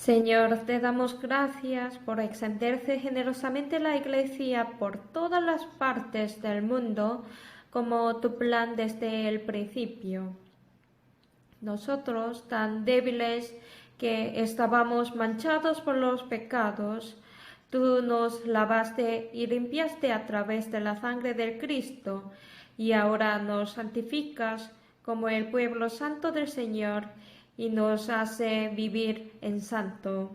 Señor, te damos gracias por extenderse generosamente la Iglesia por todas las partes del mundo como tu plan desde el principio. Nosotros, tan débiles que estábamos manchados por los pecados, tú nos lavaste y limpiaste a través de la sangre del Cristo, y ahora nos santificas como el pueblo santo del Señor y nos hace vivir en santo.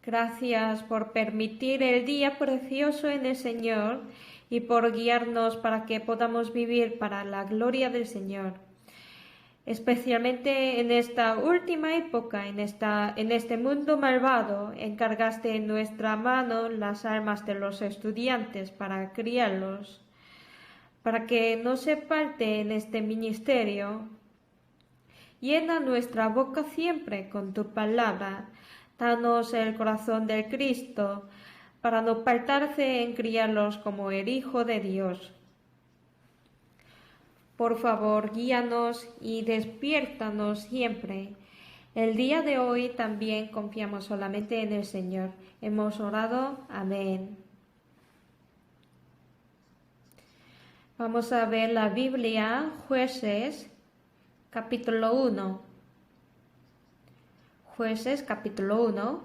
Gracias por permitir el día precioso en el Señor y por guiarnos para que podamos vivir para la gloria del Señor. Especialmente en esta última época, en este mundo malvado, encargaste en nuestra mano las almas de los estudiantes para criarlos, para que no se falte en este ministerio. Llena nuestra boca siempre con tu palabra, danos el corazón del Cristo, para no faltarse en criarlos como el Hijo de Dios. Por favor, guíanos y despiértanos siempre. El día de hoy también confiamos solamente en el Señor. Hemos orado. Amén. Vamos a ver la Biblia, Jueces, capítulo 1. Jueces, capítulo 1,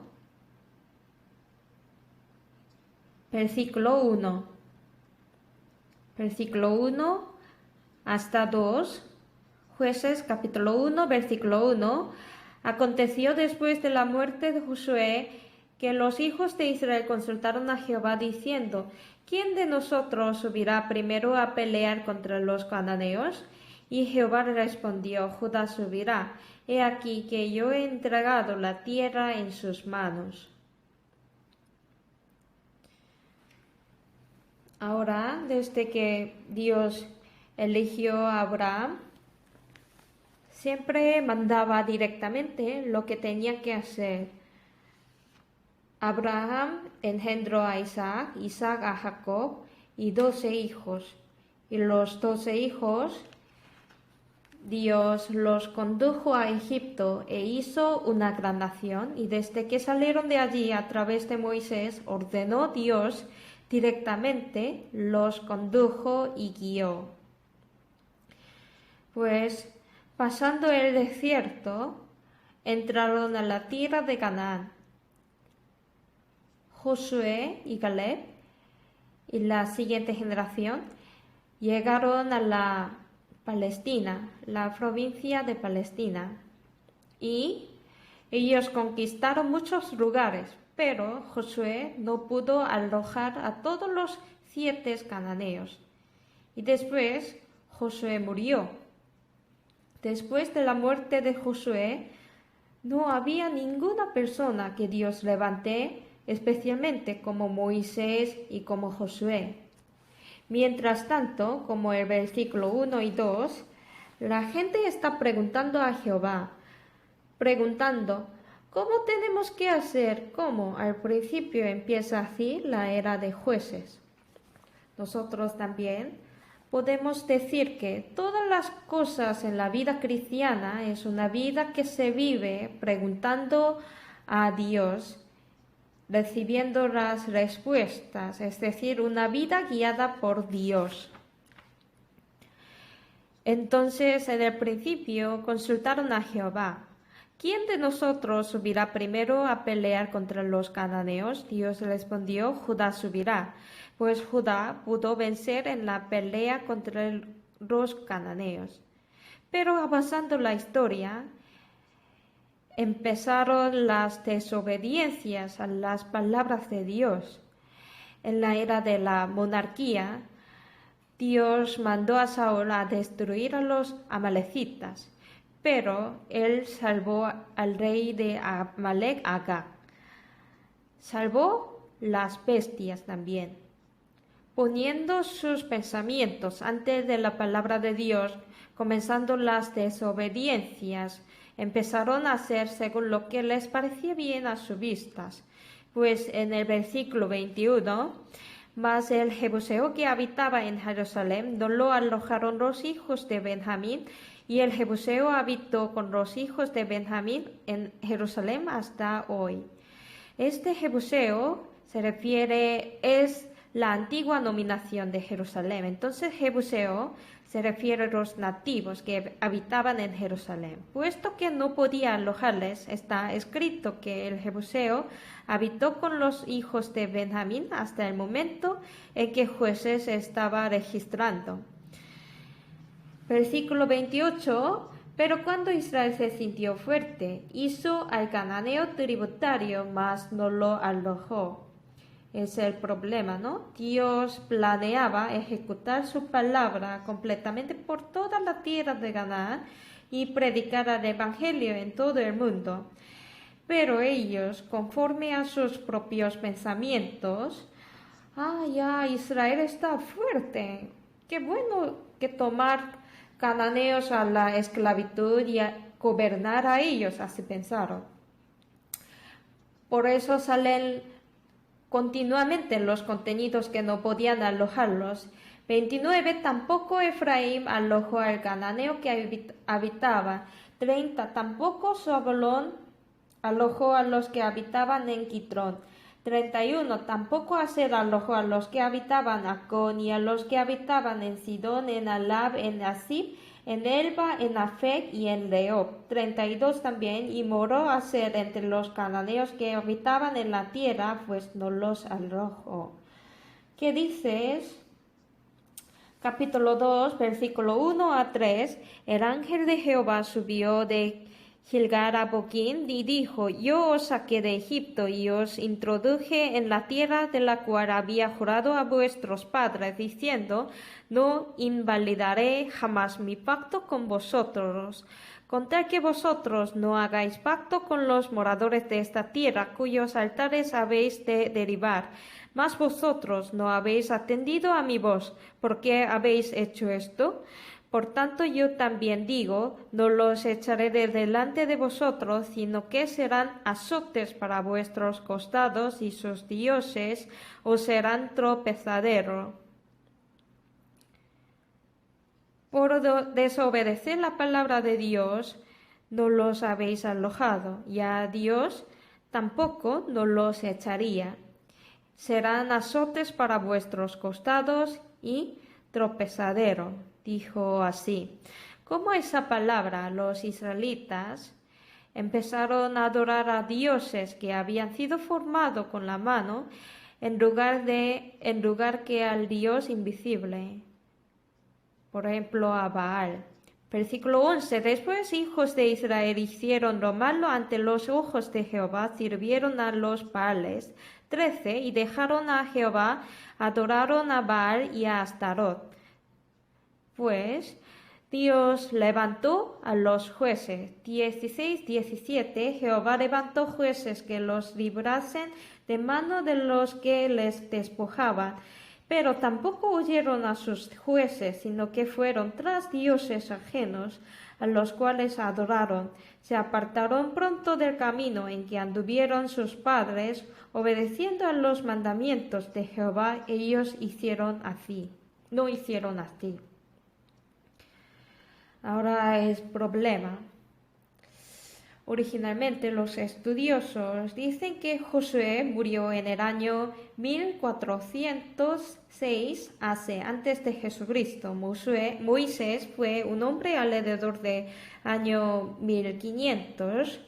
versículo 1. Versículo 1 hasta 2, Jueces capítulo 1, versículo 1. Aconteció después de la muerte de Josué que los hijos de Israel consultaron a Jehová diciendo: ¿Quién de nosotros subirá primero a pelear contra los cananeos? Y Jehová respondió: Judá subirá. He aquí que yo he entregado la tierra en sus manos. Ahora, desde que Dios eligió a Abraham, siempre mandaba directamente lo que tenía que hacer. Abraham engendró a Isaac, Isaac a Jacob y 12 hijos. Y los 12 hijos Dios los condujo a Egipto e hizo una gran nación, y desde que salieron de allí a través de Moisés, ordenó Dios directamente, los condujo y guió. Pues, pasando el desierto, entraron a la tierra de Canaán. Josué y Caleb y la siguiente generación llegaron a la Palestina, la provincia de Palestina, y ellos conquistaron muchos lugares, pero Josué no pudo alojar a todos los 7 cananeos. Y después Josué murió. Después de la muerte de Josué, no había ninguna persona que Dios levante, especialmente como Moisés y como Josué. Mientras tanto, como el versículo 1 y 2, la gente está preguntando a Jehová, preguntando: ¿cómo tenemos que hacer? ¿Cómo? Al principio empieza así la era de jueces. Nosotros también podemos decir que todas las cosas en la vida cristiana es una vida que se vive preguntando a Dios, recibiendo las respuestas, es decir, una vida guiada por Dios. Entonces, en el principio consultaron a Jehová: ¿quién de nosotros subirá primero a pelear contra los cananeos? Dios respondió: Judá subirá, pues Judá pudo vencer en la pelea contra los cananeos. Pero avanzando la historia, empezaron las desobediencias a las palabras de Dios. En la era de la monarquía, Dios mandó a Saúl a destruir a los amalecitas, pero él salvó al rey de Amalec, Agag. Salvó las bestias también. Poniendo sus pensamientos antes de la palabra de Dios, comenzando las desobediencias, empezaron a hacer según lo que les parecía bien a sus vistas. Pues en el versículo 21, mas el jebuseo que habitaba en Jerusalén no lo alojaron los hijos de Benjamín, y el Jebuseo habitó con los hijos de Benjamín en Jerusalén hasta hoy. Este Jebuseo es la antigua nominación de Jerusalén. Entonces Jebuseo se refiere a los nativos que habitaban en Jerusalén. Puesto que no podía alojarles, está escrito que el Jebuseo habitó con los hijos de Benjamín hasta el momento en que Jueces estaba registrando. Versículo 28. Pero cuando Israel se sintió fuerte, hizo al cananeo tributario, mas no lo alojó. Es el problema, ¿no? Dios planeaba ejecutar su palabra completamente por toda la tierra de Canaán y predicar el evangelio en todo el mundo. Pero ellos, conforme a sus propios pensamientos, ya Israel está fuerte. Qué bueno que tomar cananeos a la esclavitud y a gobernar a ellos, así pensaron. Por eso salen continuamente los contenidos que no podían alojarlos. 29. Tampoco Efraín alojó al cananeo que habitaba. 30. Tampoco Zabulón alojó a los que habitaban en Quitrón. 31. Tampoco Aser alojó a los que habitaban Acón y a los que habitaban en Sidón, en Alab, en Asib, en Elba, en Afec y en Rehob. 32 también, y moró Aser entre los cananeos que habitaban en la tierra, pues no los alojó. ¿Qué dices? Capítulo 2, versículo 1 a 3. El ángel de Jehová subió de Gilgal a Boquín y dijo: Yo os saqué de Egipto y os introduje en la tierra de la cual había jurado a vuestros padres, diciendo: No invalidaré jamás mi pacto con vosotros, con tal que vosotros no hagáis pacto con los moradores de esta tierra, cuyos altares habéis de derribar. Mas vosotros no habéis atendido a mi voz. ¿Por qué habéis hecho esto? Por tanto yo también digo, no los echaré de delante de vosotros, sino que serán azotes para vuestros costados, y sus dioses os serán tropezadero. Por desobedecer la palabra de Dios, no los habéis alojado, y a Dios tampoco no los echaría. Serán azotes para vuestros costados y tropezadero. Dijo así. Como esa palabra, los israelitas empezaron a adorar a dioses que habían sido formados con la mano en lugar que al Dios invisible, por ejemplo a Baal. Versículo 11. Después hijos de Israel hicieron lo malo ante los ojos de Jehová, sirvieron a los Baales. 13. Y dejaron a Jehová, adoraron a Baal y a Astarot. Pues Dios levantó a los jueces. 16, 17. Jehová levantó jueces que los librasen de mano de los que les despojaban. Pero tampoco oyeron a sus jueces, sino que fueron tras dioses ajenos, a los cuales adoraron. Se apartaron pronto del camino en que anduvieron sus padres, obedeciendo a los mandamientos de Jehová. Ellos no hicieron así. Ahora es problema. Originalmente los estudiosos dicen que Josué murió en el año 1406 antes de Jesucristo. Moisés fue un hombre alrededor de año 1500.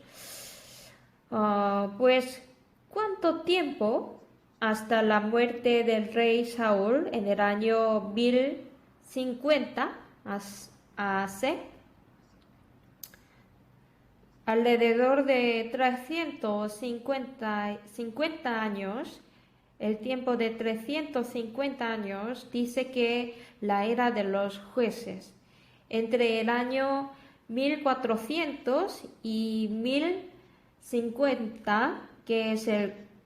Pues, ¿cuánto tiempo hasta la muerte del rey Saúl en el año 1050 hace? Alrededor de 350 años, el tiempo de 350 años dice que la era de los jueces, entre el año 1400 y 1050, que es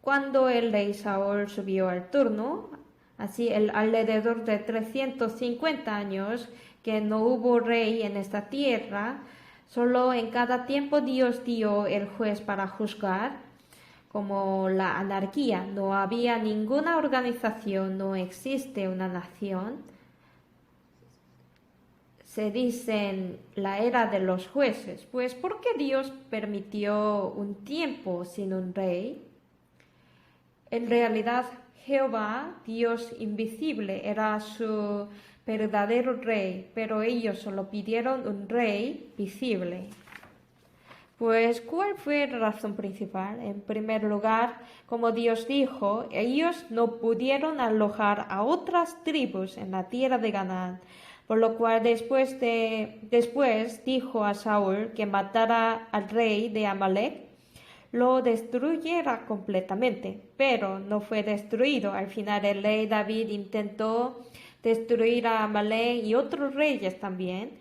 cuando el rey Saúl subió al trono, así alrededor de 350 años que no hubo rey en esta tierra. Solo en cada tiempo Dios dio el juez para juzgar, como la anarquía. No había ninguna organización, no existe una nación. se dice en la era de los jueces. Pues ¿por qué Dios permitió un tiempo sin un rey? En realidad Jehová, Dios invisible, era su verdadero rey, pero ellos solo pidieron un rey visible. Pues, ¿cuál fue la razón principal? En primer lugar, como Dios dijo, ellos no pudieron alojar a otras tribus en la tierra de Canaán, por lo cual después dijo a Saúl que matara al rey de Amalek, lo destruyera completamente, pero no fue destruido. Al final el rey David intentó destruir a Amalek y otros reyes también.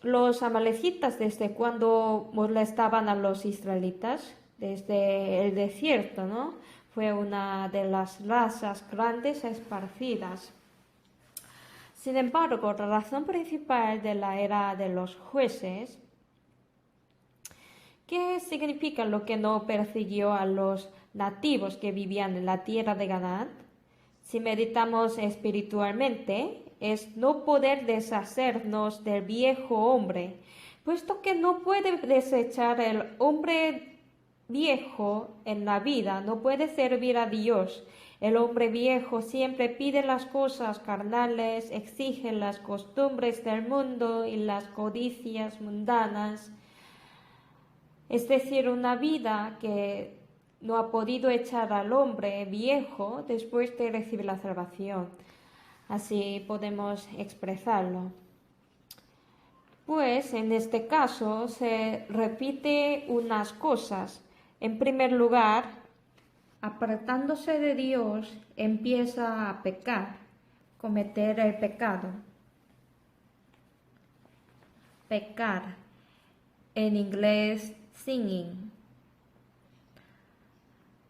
Los amalecitas, desde cuando molestaban a los israelitas, desde el desierto, ¿no? Fue una de las razas grandes esparcidas. Sin embargo, la razón principal de la era de los jueces, ¿qué significa lo que no persiguió a los nativos que vivían en la tierra de Canaán? Si meditamos espiritualmente, es no poder deshacernos del viejo hombre, puesto que no puede desechar el hombre viejo en la vida, no puede servir a Dios. El hombre viejo siempre pide las cosas carnales, exige las costumbres del mundo y las codicias mundanas. Es decir, una vida que no ha podido echar al hombre viejo después de recibir la salvación. Así podemos expresarlo. Pues en este caso se repite unas cosas. En primer lugar, apartándose de Dios, empieza a pecar, cometer el pecado. Pecar, en inglés singing.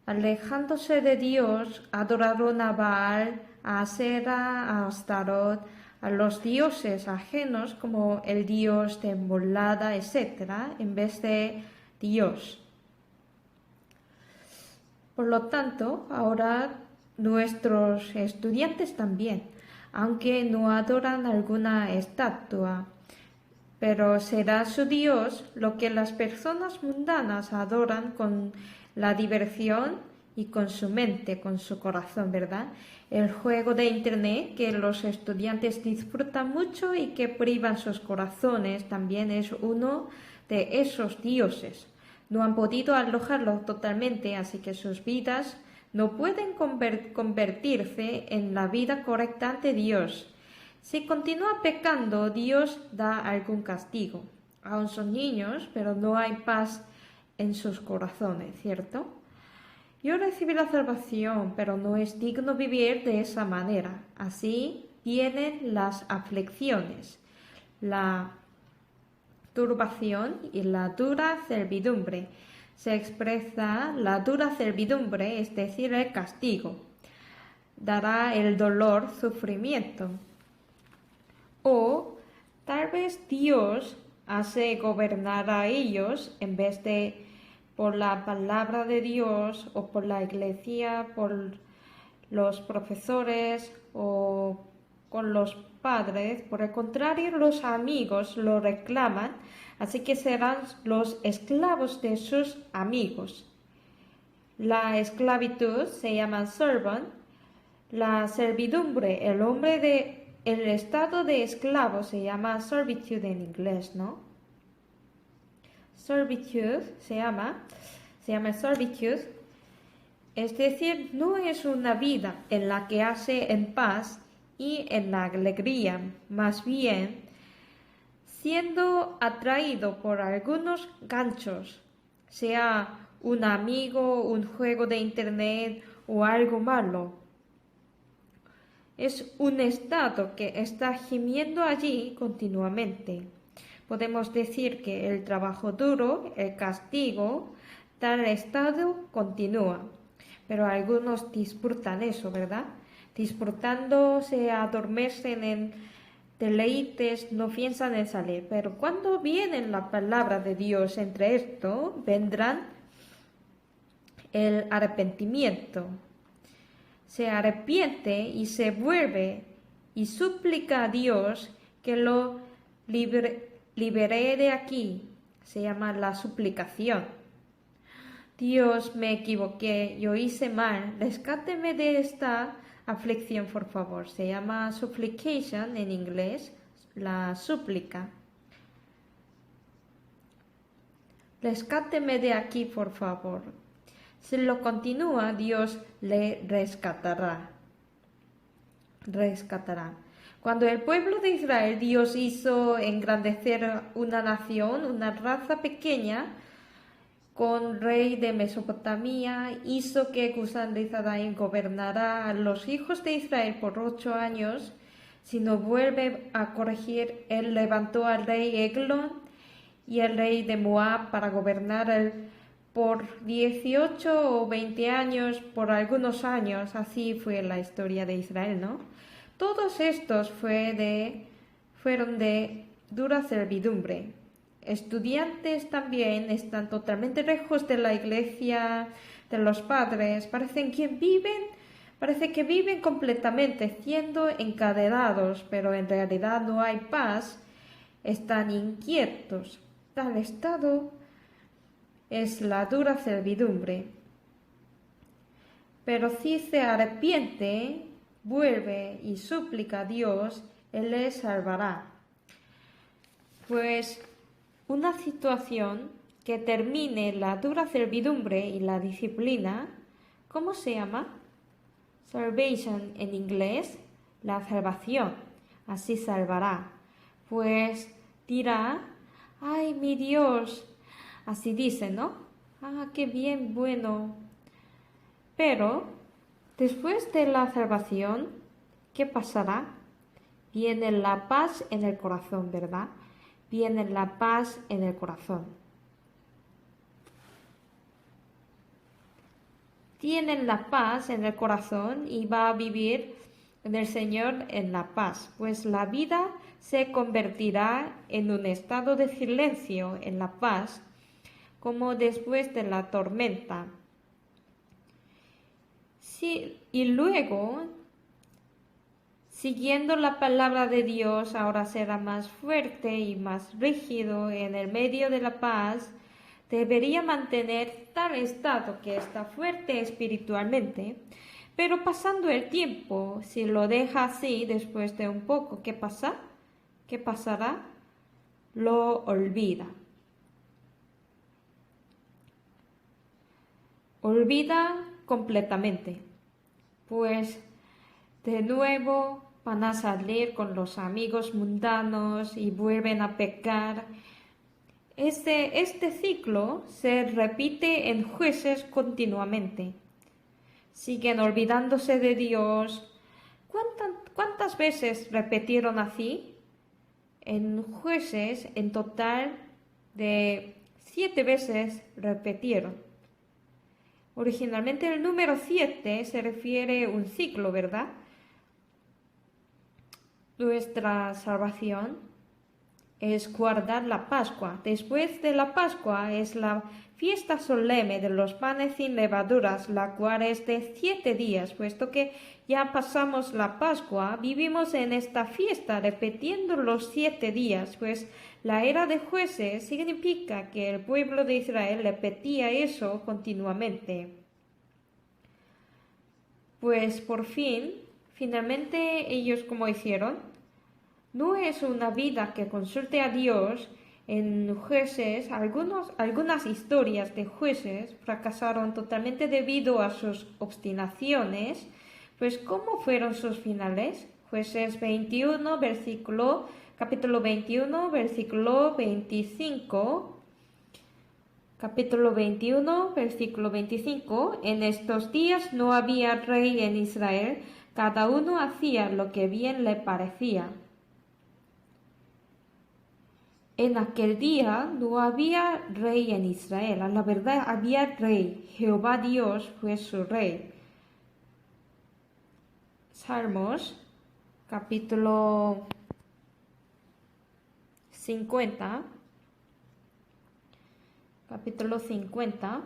Alejándose de Dios, adoraron a Baal, a Asera, a Astarot, a los dioses ajenos como el dios de Molada, etc., en vez de Dios. Por lo tanto, ahora nuestros estudiantes también, aunque no adoran alguna estatua, pero será su Dios lo que las personas mundanas adoran con la diversión y con su mente, con su corazón, ¿verdad? El juego de Internet que los estudiantes disfrutan mucho y que privan sus corazones también es uno de esos dioses. No han podido alojarlo totalmente, así que sus vidas no pueden convertirse en la vida correcta ante Dios. Si continúa pecando, Dios da algún castigo. Aún son niños, pero no hay paz en sus corazones, ¿cierto? Yo recibí la salvación, pero no es digno vivir de esa manera. Así vienen las aflicciones, la turbación y la dura servidumbre. Se expresa la dura servidumbre, es decir, el castigo. Dará el dolor, sufrimiento. O tal vez Dios hace gobernar a ellos en vez de por la palabra de Dios o por la iglesia, por los profesores o con los padres. Por el contrario, los amigos lo reclaman, así que serán los esclavos de sus amigos. La esclavitud se llama servant, la servidumbre, el estado de esclavo se llama servitude en inglés, ¿no? Servitude se llama servitude, es decir, no es una vida en la que hace en paz y en la alegría, más bien siendo atraído por algunos ganchos, sea un amigo, un juego de internet o algo malo. Es un estado que está gimiendo allí continuamente. Podemos decir que el trabajo duro, el castigo, tal estado continúa. Pero algunos disfrutan eso, ¿verdad? Disfrutando se adormecen en deleites, no piensan en salir. Pero cuando viene la palabra de Dios entre esto, vendrán el arrepentimiento. Se arrepiente y se vuelve y suplica a Dios que lo liberé de aquí. Se llama la suplicación. Dios, me equivoqué, yo hice mal, rescáteme de esta aflicción, por favor. Se llama supplication en inglés, la súplica. Rescáteme de aquí, por favor. Si lo continúa, Dios le rescatará. Cuando el pueblo de Israel, Dios hizo engrandecer una nación, una raza pequeña, con rey de Mesopotamia, hizo que Cusán-Rishathaim gobernara a los hijos de Israel por 8 años. Si no vuelve a corregir, él levantó al rey Eglón y el rey de Moab para gobernar por 18 o 20 años, por algunos años. Así fue la historia de Israel, ¿no? Todos estos fueron de dura servidumbre. Estudiantes también están totalmente lejos de la iglesia, de los padres. Parece que viven completamente siendo encadenados, pero en realidad no hay paz. Están inquietos. Tal estado es la dura servidumbre. Pero si se arrepiente, vuelve y suplica a Dios, Él le salvará. Pues una situación que termine la dura servidumbre y la disciplina, ¿cómo se llama? Salvation en inglés, la salvación. Así salvará. Pues dirá, ay, mi Dios. Así dice, ¿no? Ah, qué bien, bueno. Pero después de la salvación, ¿qué pasará? Viene la paz en el corazón, ¿verdad? Viene la paz en el corazón. Tienen la paz en el corazón y va a vivir en el Señor en la paz, pues la vida se convertirá en un estado de silencio en la paz, como después de la tormenta. Sí, y luego, siguiendo la palabra de Dios, ahora será más fuerte y más rígido en el medio de la paz. Debería mantener tal estado que está fuerte espiritualmente, pero pasando el tiempo, si lo deja así después de un poco, ¿qué pasa? ¿Qué pasará? Lo olvida. Olvida completamente, pues de nuevo van a salir con los amigos mundanos y vuelven a pecar. Este ciclo se repite en Jueces continuamente. Siguen olvidándose de Dios. ¿Cuántas veces repitieron así? En Jueces, en total de 7 veces repitieron. Originalmente el número 7 se refiere a un ciclo, ¿verdad? Nuestra salvación es guardar la Pascua. Después de la Pascua es la fiesta solemne de los panes sin levaduras, la cual es de 7 días. Puesto que ya pasamos la Pascua, vivimos en esta fiesta repitiendo los 7 días, pues la era de Jueces significa que el pueblo de Israel repetía eso continuamente. Pues finalmente ellos, ¿cómo hicieron? No es una vida que consulte a Dios. En Jueces, algunas historias de Jueces fracasaron totalmente debido a sus obstinaciones. Pues, ¿cómo fueron sus finales? Jueces 21, capítulo 21, versículo 25. Capítulo 21, versículo 25. En estos días no había rey en Israel, cada uno hacía lo que bien le parecía. En aquel día no había rey en Israel, a la verdad había rey, Jehová Dios fue su rey. Salmos, capítulo 50. Capítulo 50.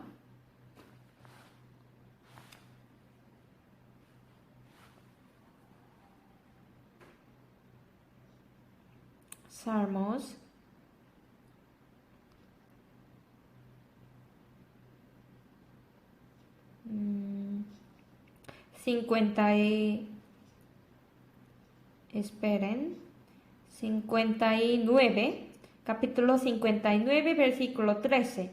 Salmos 50 y... Esperen. 59, capítulo 59, versículo 13.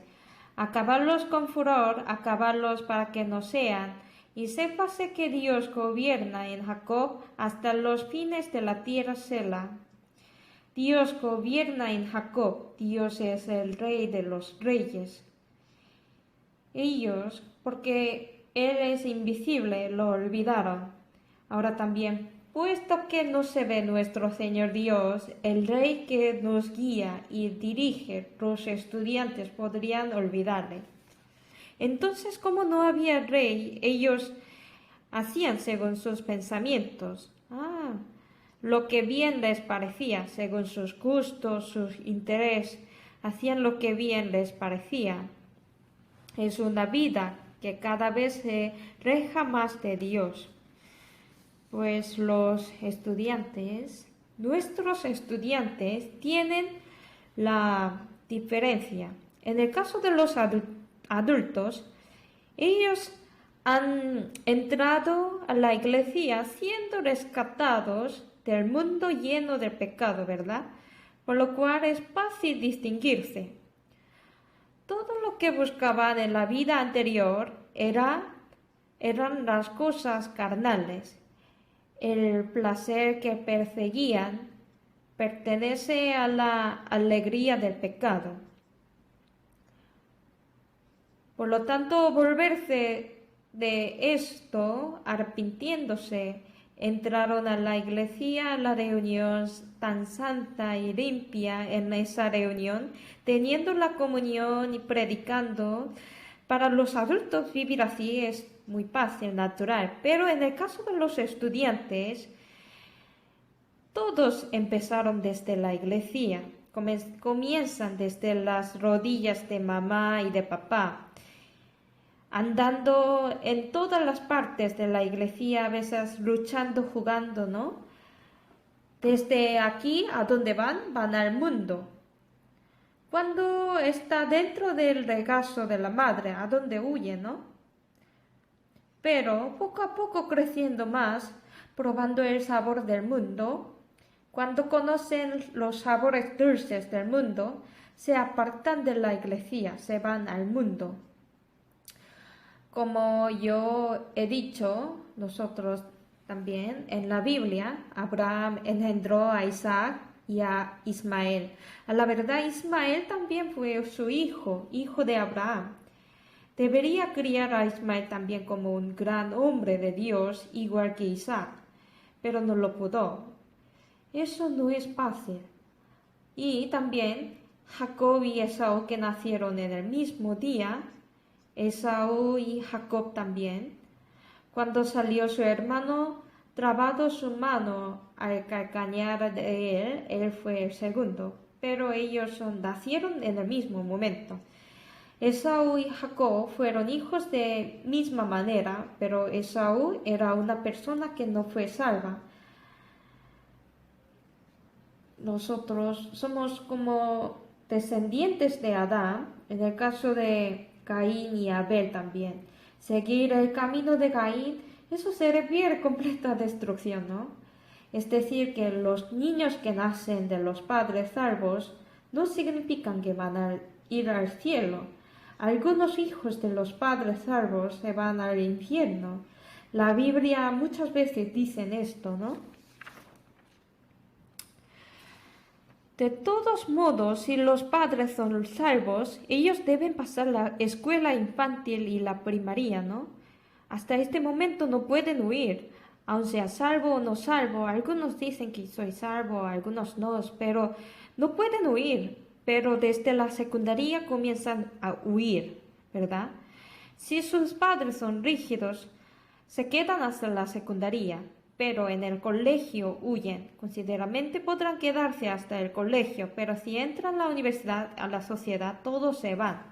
Acabadlos con furor, acabadlos para que no sean, y sépase que Dios gobierna en Jacob hasta los fines de la tierra Sela. Dios gobierna en Jacob, Dios es el rey de los reyes. Ellos, porque Él es invisible, lo olvidaron. Ahora también, puesto que no se ve nuestro Señor Dios, el Rey que nos guía y dirige, los estudiantes podrían olvidarle. Entonces, como no había rey, ellos hacían según sus pensamientos. Lo que bien les parecía, según sus gustos, sus intereses, hacían lo que bien les parecía. Es una vida que cada vez se aleja más de Dios. Pues los estudiantes, nuestros estudiantes, tienen la diferencia. En el caso de los adultos, ellos han entrado a la iglesia siendo rescatados del mundo lleno de pecado, ¿verdad? Por lo cual es fácil distinguirse. Todo lo que buscaban en la vida anterior eran las cosas carnales. El placer que perseguían pertenece a la alegría del pecado. Por lo tanto, volverse de esto, arrepintiéndose, entraron a la iglesia, a la reunión tan santa y limpia. En esa reunión, teniendo la comunión y predicando. Para los adultos vivir así es muy fácil, natural, pero en el caso de los estudiantes, todos empezaron desde la iglesia, comienzan desde las rodillas de mamá y de papá, andando en todas las partes de la iglesia, a veces luchando, jugando, ¿no? Desde aquí, ¿a dónde van? Van al mundo. Cuando está dentro del regazo de la madre, ¿a dónde huye, no? Pero poco a poco creciendo más, probando el sabor del mundo, cuando conocen los sabores dulces del mundo, se apartan de la iglesia, se van al mundo. Como yo he dicho, nosotros también en la Biblia, Abraham engendró a Isaac y a Ismael. A la verdad, Ismael también fue su hijo de Abraham. Debería criar a Ismael también como un gran hombre de Dios, igual que Isaac, pero no lo pudo. Eso no es fácil. Y también Jacob y Esaú, que nacieron en el mismo día, Esaú y Jacob también. Cuando salió su hermano, trabado su mano al calcañar de él fue el segundo, pero ellos nacieron en el mismo momento. Esaú y Jacob fueron hijos de misma manera, pero Esaú era una persona que no fue salva. Nosotros somos como descendientes de Adán, en el caso de Caín y Abel también. Seguir el camino de Caín, eso se refiere a completa destrucción, ¿no? Es decir, que los niños que nacen de los padres salvos no significan que van a ir al cielo. Algunos hijos de los padres salvos se van al infierno. La Biblia muchas veces dice esto, ¿no? De todos modos, si los padres son salvos, ellos deben pasar la escuela infantil y la primaria, ¿no? Hasta este momento no pueden huir, aun sea salvo o no salvo. Algunos dicen que soy salvo, algunos no, pero no pueden huir. Pero desde la secundaria comienzan a huir, ¿verdad? Si sus padres son rígidos, se quedan hasta la secundaria, pero en el colegio huyen. Considerablemente podrán quedarse hasta el colegio, pero si entran a la universidad, a la sociedad, todos se van.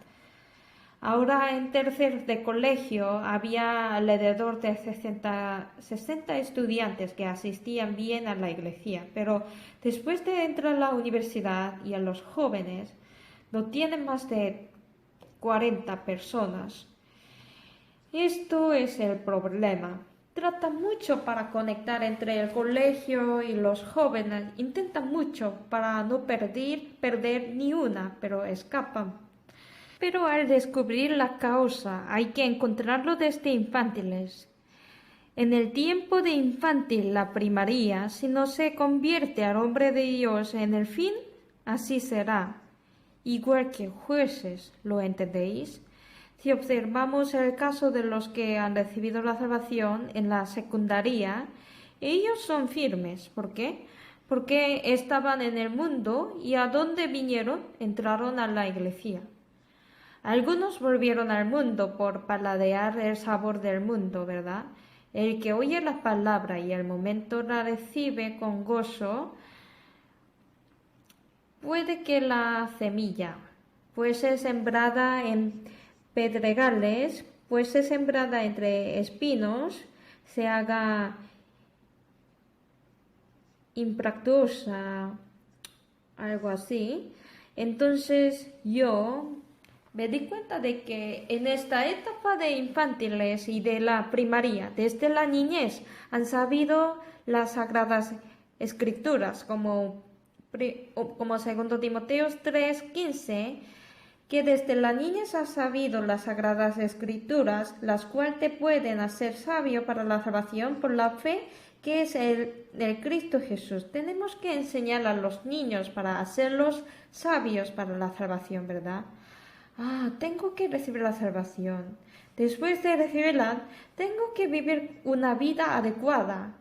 Ahora en tercer de colegio había alrededor de 60 estudiantes que asistían bien a la iglesia, pero después de entrar a la universidad y a los jóvenes no tienen más de 40 personas. Esto es el problema. Trata mucho para conectar entre el colegio y los jóvenes. Intenta mucho para no perder ni una, pero escapan. Pero al descubrir la causa hay que encontrarlo desde infantiles. En el tiempo de infantil, la primaria, si no se convierte al hombre de Dios en el fin, así será. Igual que jueces, ¿lo entendéis? Si observamos el caso de los que han recibido la salvación en la secundaria, ellos son firmes. ¿Por qué? Porque estaban en el mundo y a dónde vinieron, entraron a la iglesia. Algunos volvieron al mundo por paladear el sabor del mundo, ¿verdad? El que oye la palabra y al momento la recibe con gozo, puede que la semilla fuese sembrada en pedregales, fuese sembrada entre espinos, se haga impractuosa, algo así. Entonces yo me di cuenta de que en esta etapa de infantiles y de la primaria, desde la niñez, han sabido las sagradas escrituras, como 2 Timoteo 3:15, que desde la niñez has sabido las sagradas escrituras, las cuales te pueden hacer sabio para la salvación por la fe que es el Cristo Jesús. Tenemos que enseñar a los niños para hacerlos sabios para la salvación, ¿verdad? Tengo que recibir la salvación. Después de recibirla, tengo que vivir una vida adecuada.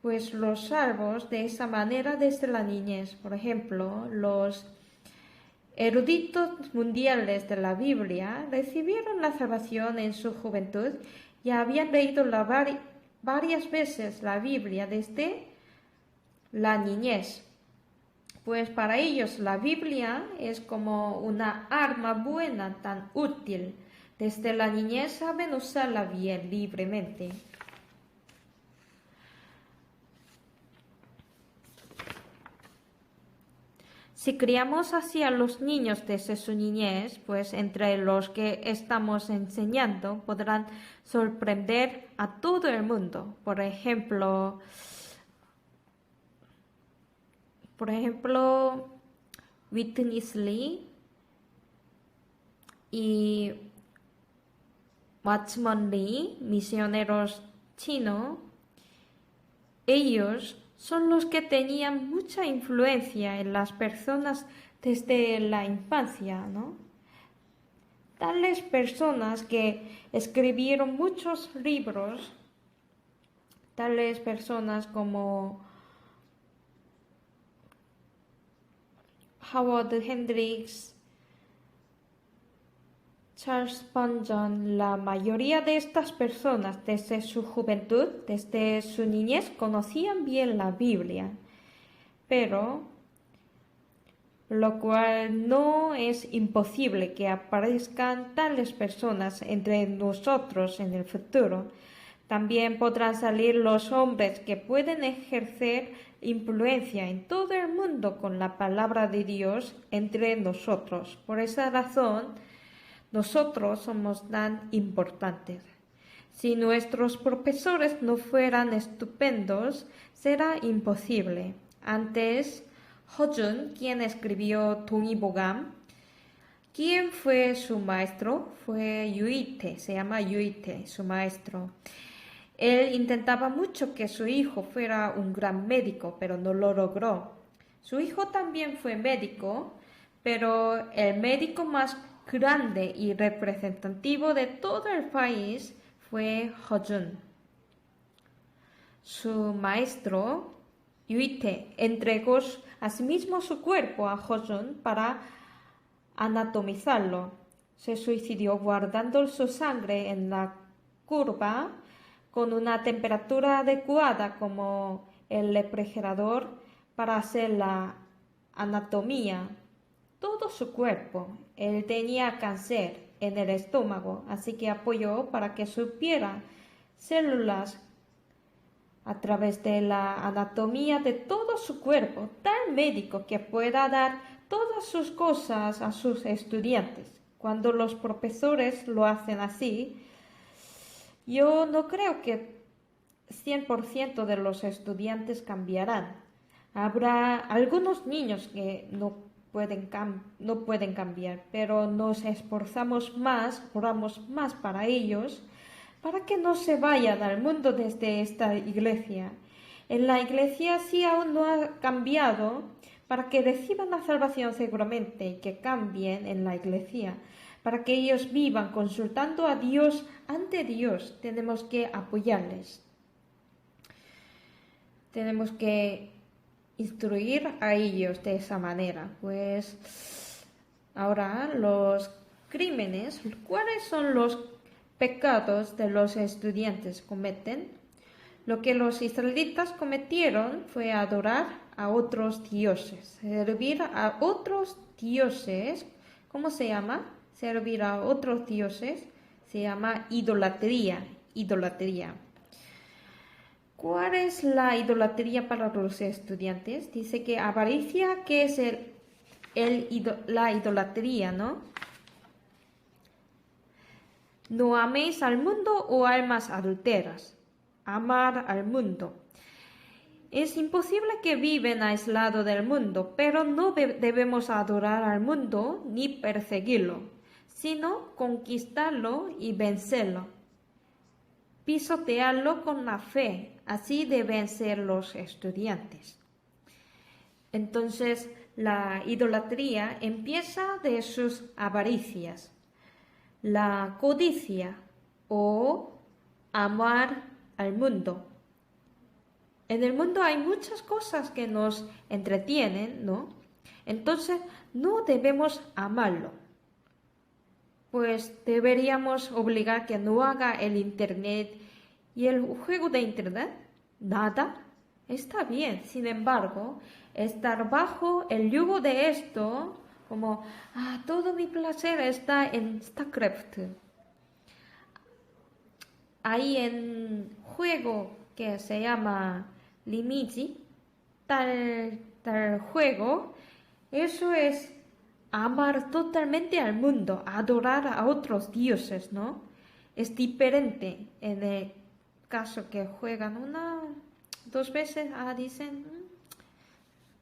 Pues los salvos de esa manera desde la niñez, por ejemplo, los eruditos mundiales de la Biblia recibieron la salvación en su juventud y habían leído varias veces la Biblia desde la niñez. Pues para ellos la Biblia es como una arma buena, tan útil. Desde la niñez saben usarla bien, libremente. Si criamos así a los niños desde su niñez, pues entre los que estamos enseñando podrán sorprender a todo el mundo. Por ejemplo, Witness Lee y Watchman Lee, misioneros chinos, ellos son los que tenían mucha influencia en las personas desde la infancia, ¿no? Tales personas que escribieron muchos libros, tales personas como Howard Hendricks, Charles Spurgeon, la mayoría de estas personas desde su juventud, desde su niñez, conocían bien la Biblia, pero lo cual no es imposible que aparezcan tales personas entre nosotros en el futuro. También podrán salir los hombres que pueden ejercer influencia en todo el mundo con la palabra de Dios entre nosotros. Por esa razón, nosotros somos tan importantes. Si nuestros profesores no fueran estupendos, será imposible. Antes, Ho-jun, quien escribió Dongi-bogam, ¿quién fue su maestro? Fue Yuite, se llama Yuite, su maestro. Él intentaba mucho que su hijo fuera un gran médico, pero no lo logró. Su hijo también fue médico, pero el médico más grande y representativo de todo el país fue Ho-jun. Su maestro, Yuite, entregó asimismo su cuerpo a Ho-jun para anatomizarlo. Se suicidó guardando su sangre en la curva con una temperatura adecuada como el refrigerador para hacer la anatomía. Todo su cuerpo. Él tenía cáncer en el estómago, así que apoyó para que supiera células a través de la anatomía de todo su cuerpo, tal médico que pueda dar todas sus cosas a sus estudiantes. Cuando los profesores lo hacen así, yo no creo que 100% de los estudiantes cambiarán. Habrá algunos niños que no pueden cambiar, pero nos esforzamos más, oramos más para ellos, para que no se vayan al mundo desde esta iglesia. En la iglesia sí aún no ha cambiado, para que reciban la salvación seguramente y que cambien en la iglesia, para que ellos vivan consultando a Dios ante Dios. Tenemos que apoyarles. Tenemos que instruir a ellos de esa manera. Pues ahora los crímenes, ¿cuáles son los pecados de los estudiantes cometen? Lo que los israelitas cometieron fue adorar a otros dioses, servir a otros dioses. ¿Cómo se llama? Servir a otros dioses se llama idolatría. ¿Cuál es la idolatría para los estudiantes? Dice que avaricia, que es la idolatría, ¿no? No améis al mundo o almas adúlteras. Amar al mundo. Es imposible que vivan aislados del mundo, pero no debemos adorar al mundo ni perseguirlo, sino conquistarlo y vencerlo. Pisotearlo con la fe. Así deben ser los estudiantes. Entonces, la idolatría empieza de sus avaricias. La codicia o amar al mundo. En el mundo hay muchas cosas que nos entretienen, ¿no? Entonces, no debemos amarlo. Pues deberíamos obligar que no haga el internet y el juego de internet. Nada. Está bien. Sin embargo, estar bajo el yugo de esto, como todo mi placer está en StarCraft. Hay en juego que se llama Limiji, tal juego, eso es amar totalmente al mundo, adorar a otros dioses, ¿no? Es diferente en el caso que juegan dos veces, dicen,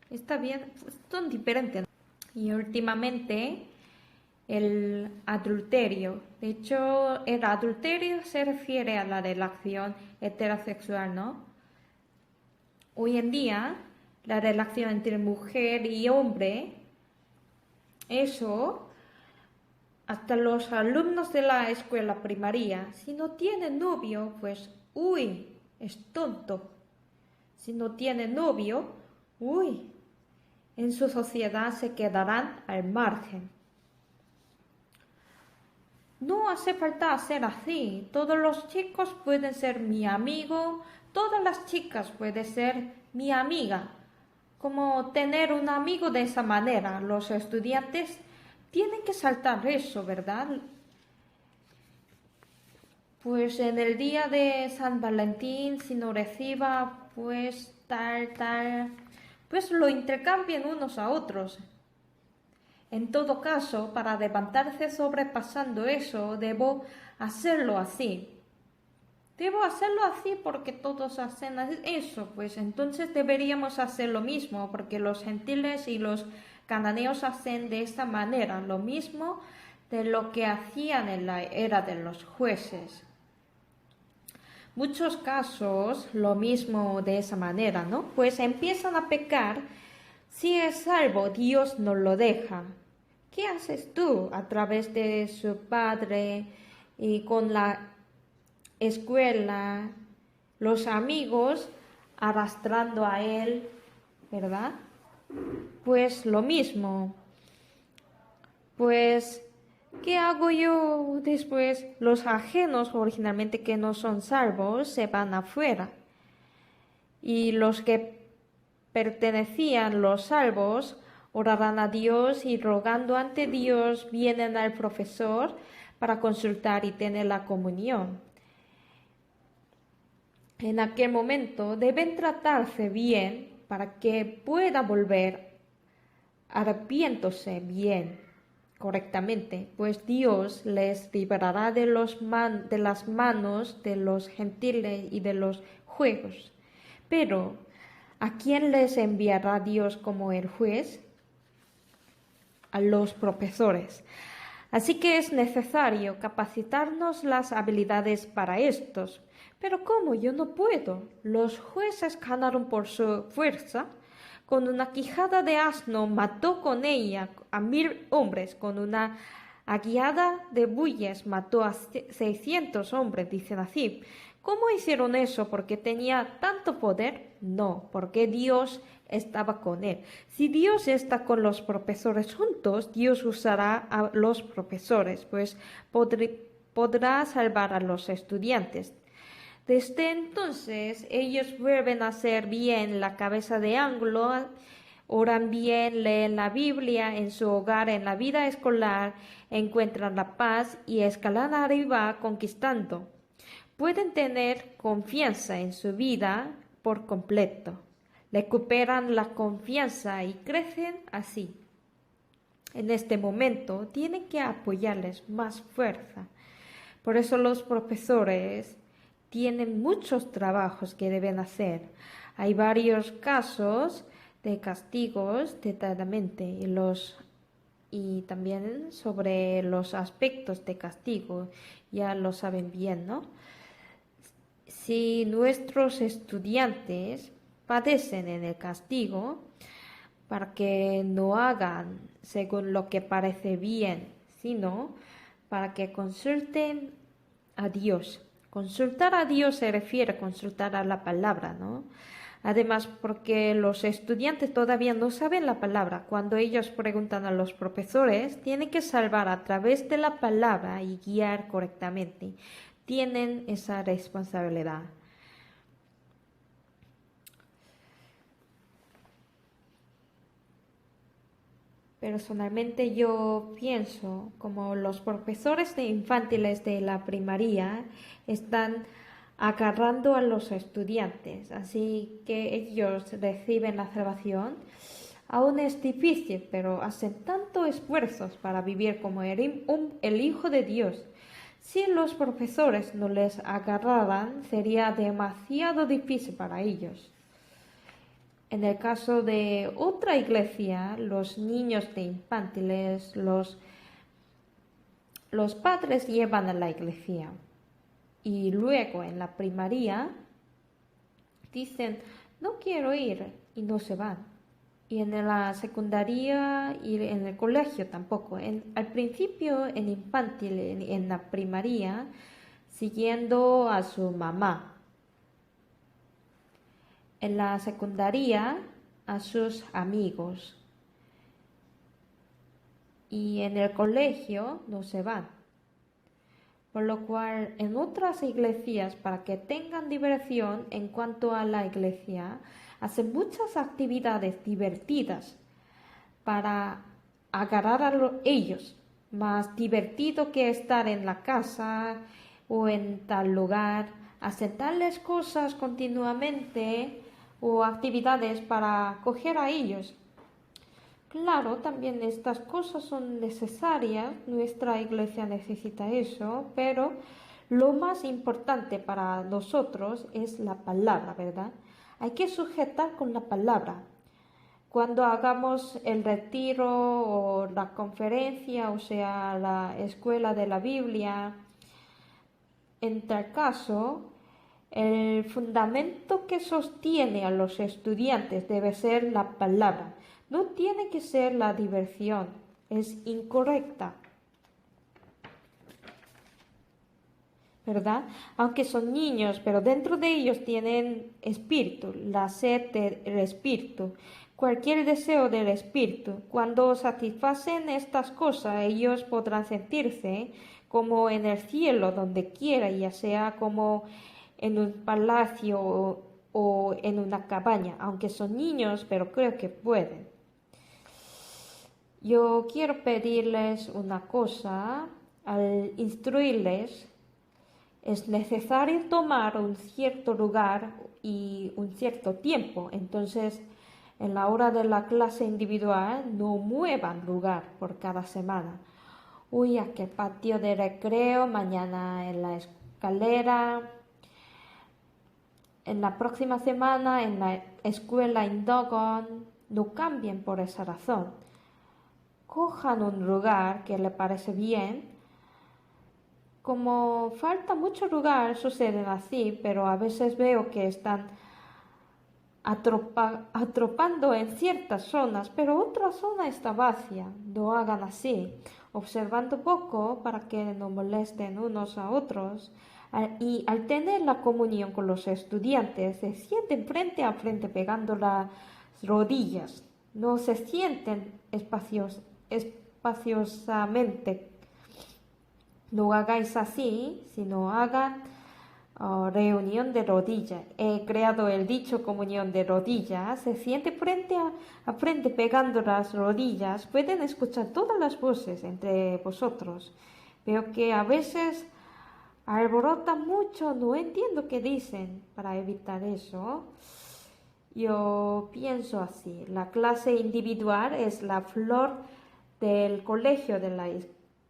está bien, son diferentes. Y últimamente el adulterio. De hecho, el adulterio se refiere a la relación heterosexual, ¿no? Hoy en día, la relación entre mujer y hombre, eso, hasta los alumnos de la escuela primaria, si no tienen novio, pues, es tonto. Si no tienen novio, en su sociedad se quedarán al margen. No hace falta hacer así. Todos los chicos pueden ser mi amigo, todas las chicas pueden ser mi amiga. Como tener un amigo de esa manera. Los estudiantes tienen que saltar eso, ¿verdad? Pues en el día de San Valentín, si no reciba, pues pues lo intercambien unos a otros. En todo caso, para levantarse sobrepasando eso, debo hacerlo así. Debo hacerlo así porque todos hacen eso, pues entonces deberíamos hacer lo mismo, porque los gentiles y los cananeos hacen de esta manera, lo mismo de lo que hacían en la era de los jueces. Muchos casos, lo mismo de esa manera, ¿no? Pues empiezan a pecar. Si es salvo, Dios no lo deja. ¿Qué haces tú a través de su padre y con la escuela, los amigos arrastrando a él, ¿verdad? Pues lo mismo. Pues, ¿qué hago yo después? Los ajenos originalmente que no son salvos se van afuera. Y los que pertenecían los salvos orarán a Dios y rogando ante Dios vienen al profesor para consultar y tener la comunión. En aquel momento deben tratarse bien para que pueda volver arrepiéndose bien, correctamente, pues Dios les librará de las manos de los gentiles y de los juegos. Pero, ¿a quién les enviará Dios como el juez? A los profesores. Así que es necesario capacitarnos las habilidades para estos. Pero ¿cómo? Yo no puedo. Los jueces ganaron por su fuerza. Con una quijada de asno mató con ella a 1000 hombres. Con una aguiada de bueyes mató a 600 hombres, dicen así. ¿Cómo hicieron eso? ¿Porque tenía tanto poder? No, porque Dios estaba con él. Si Dios está con los profesores juntos, Dios usará a los profesores, pues podrá salvar a los estudiantes. Desde entonces, ellos vuelven a hacer bien la cabeza de ángulo, oran bien, leen la Biblia en su hogar, en la vida escolar, encuentran la paz y escalan arriba conquistando. Pueden tener confianza en su vida por completo. Recuperan la confianza y crecen así. En este momento tienen que apoyarles más fuerza. Por eso los profesores tienen muchos trabajos que deben hacer. Hay varios casos de castigos detalladamente y también sobre los aspectos de castigo. Ya lo saben bien, ¿no? Si nuestros estudiantes padecen en el castigo, para que no hagan según lo que parece bien, sino para que consulten a Dios. Consultar a Dios se refiere a consultar a la palabra, ¿no? Además, porque los estudiantes todavía no saben la palabra. Cuando ellos preguntan a los profesores, tienen que salvar a través de la palabra y guiar correctamente. Tienen esa responsabilidad. Personalmente yo pienso como los profesores de infantiles de la primaria están agarrando a los estudiantes, así que ellos reciben la salvación. Aún es difícil, pero hacen tanto esfuerzos para vivir como el Hijo de Dios. Si los profesores no les agarraran, sería demasiado difícil para ellos. En el caso de otra iglesia, los niños de infantiles, los padres llevan a la iglesia. Y luego en la primaria dicen, no quiero ir, y no se van. Y en la secundaria y en el colegio tampoco. Al principio en infantil, en la primaria, siguiendo a su mamá. En la secundaria a sus amigos. Y en el colegio no se van. Por lo cual en otras iglesias, para que tengan diversión en cuanto a la iglesia, hacen muchas actividades divertidas para agarrar a ellos. Más divertido que estar en la casa o en tal lugar. Hacen tales cosas continuamente o actividades para coger a ellos. Claro, también estas cosas son necesarias, nuestra iglesia necesita eso, pero lo más importante para nosotros es la palabra, ¿verdad? Hay que sujetar con la palabra. Cuando hagamos el retiro o la conferencia, o sea, la escuela de la Biblia, en tal caso, el fundamento que sostiene a los estudiantes debe ser la palabra. No tiene que ser la diversión, es incorrecta, ¿verdad? Aunque son niños, pero dentro de ellos tienen espíritu, la sed del espíritu, cualquier deseo del espíritu. Cuando satisfacen estas cosas, ellos podrán sentirse como en el cielo, donde quiera, ya sea como en un palacio o en una cabaña, aunque son niños, pero creo que pueden. Yo quiero pedirles una cosa al instruirles, es necesario tomar un cierto lugar y un cierto tiempo. Entonces, en la hora de la clase individual, no muevan lugar por cada semana. Uy, aquí el patio de recreo, mañana en la escalera, en la próxima semana en la escuela en Dogon. No cambien por esa razón. Cojan un lugar que le parece bien. Como falta mucho lugar, suceden así, pero a veces veo que están atropando en ciertas zonas, pero otra zona está vacía. No hagan así, observando poco para que no molesten unos a otros. Y al tener la comunión con los estudiantes, se sienten frente a frente pegando las rodillas. No se sienten espaciosamente. No hagáis así, sino hagan reunión de rodillas. He creado el dicho comunión de rodillas. Se siente frente a frente pegando las rodillas. Pueden escuchar todas las voces entre vosotros. Veo que a veces alborotan mucho. No entiendo qué dicen. Para evitar eso, yo pienso así. La clase individual es la flor del colegio de la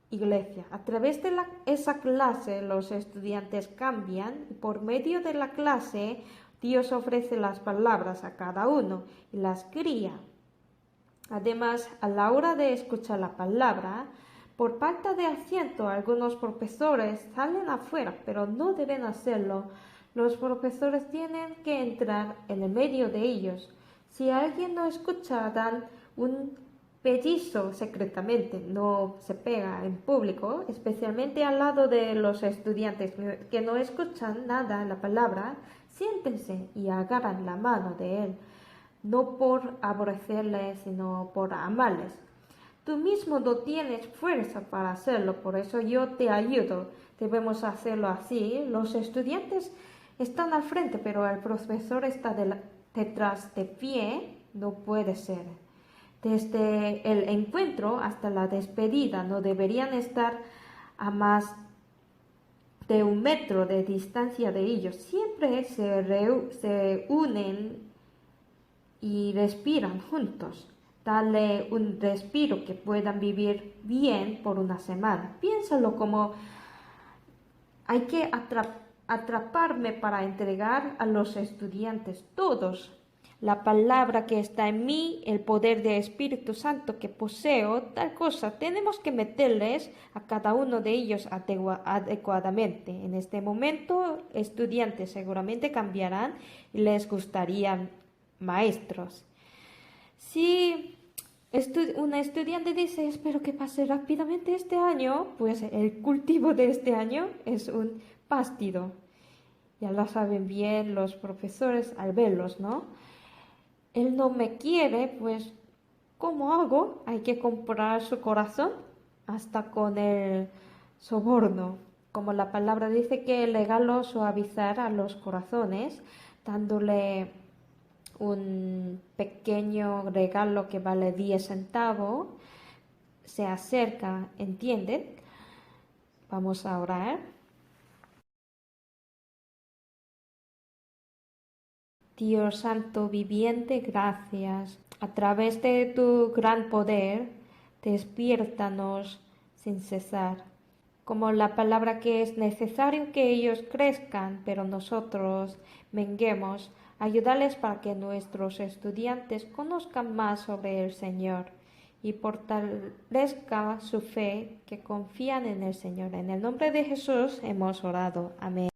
iglesia. A través de esa clase los estudiantes cambian y por medio de la clase Dios ofrece las palabras a cada uno y las cría. Además, a la hora de escuchar la palabra, por falta de asiento, algunos profesores salen afuera, pero no deben hacerlo. Los profesores tienen que entrar en el medio de ellos. Si alguien no escucha, dan un pellizo secretamente, no se pega en público, especialmente al lado de los estudiantes que no escuchan nada la palabra. Siéntense y agarran la mano de él, no por aborrecerles, sino por amarles. Tú mismo no tienes fuerza para hacerlo, por eso yo te ayudo. Debemos hacerlo así. Los estudiantes están al frente, pero el profesor está detrás de pie. No puede ser. Desde el encuentro hasta la despedida no deberían estar a más de 1 metro de distancia de ellos. Siempre se unen y respiran juntos. Dale un respiro que puedan vivir bien por una semana. Piénsalo como hay que atraparme para entregar a los estudiantes todos la palabra que está en mí, el poder del Espíritu Santo que poseo, tal cosa. Tenemos que meterles a cada uno de ellos adecuadamente. En este momento, estudiantes seguramente cambiarán y les gustarían maestros. Si una estudiante dice, espero que pase rápidamente este año, pues el cultivo de este año es un pástido. Ya lo saben bien los profesores al verlos, ¿no? Él no me quiere, pues, ¿cómo hago? Hay que comprar su corazón hasta con el soborno. Como la palabra dice que es legal suavizar a los corazones, dándole un pequeño regalo que vale 10 centavos, se acerca, ¿entienden? Vamos a orar. Dios Santo viviente, gracias. A través de tu gran poder, despiértanos sin cesar. Como la palabra que es necesario que ellos crezcan, pero nosotros menguemos, ayudarles para que nuestros estudiantes conozcan más sobre el Señor y fortalezca su fe que confían en el Señor. En el nombre de Jesús hemos orado. Amén.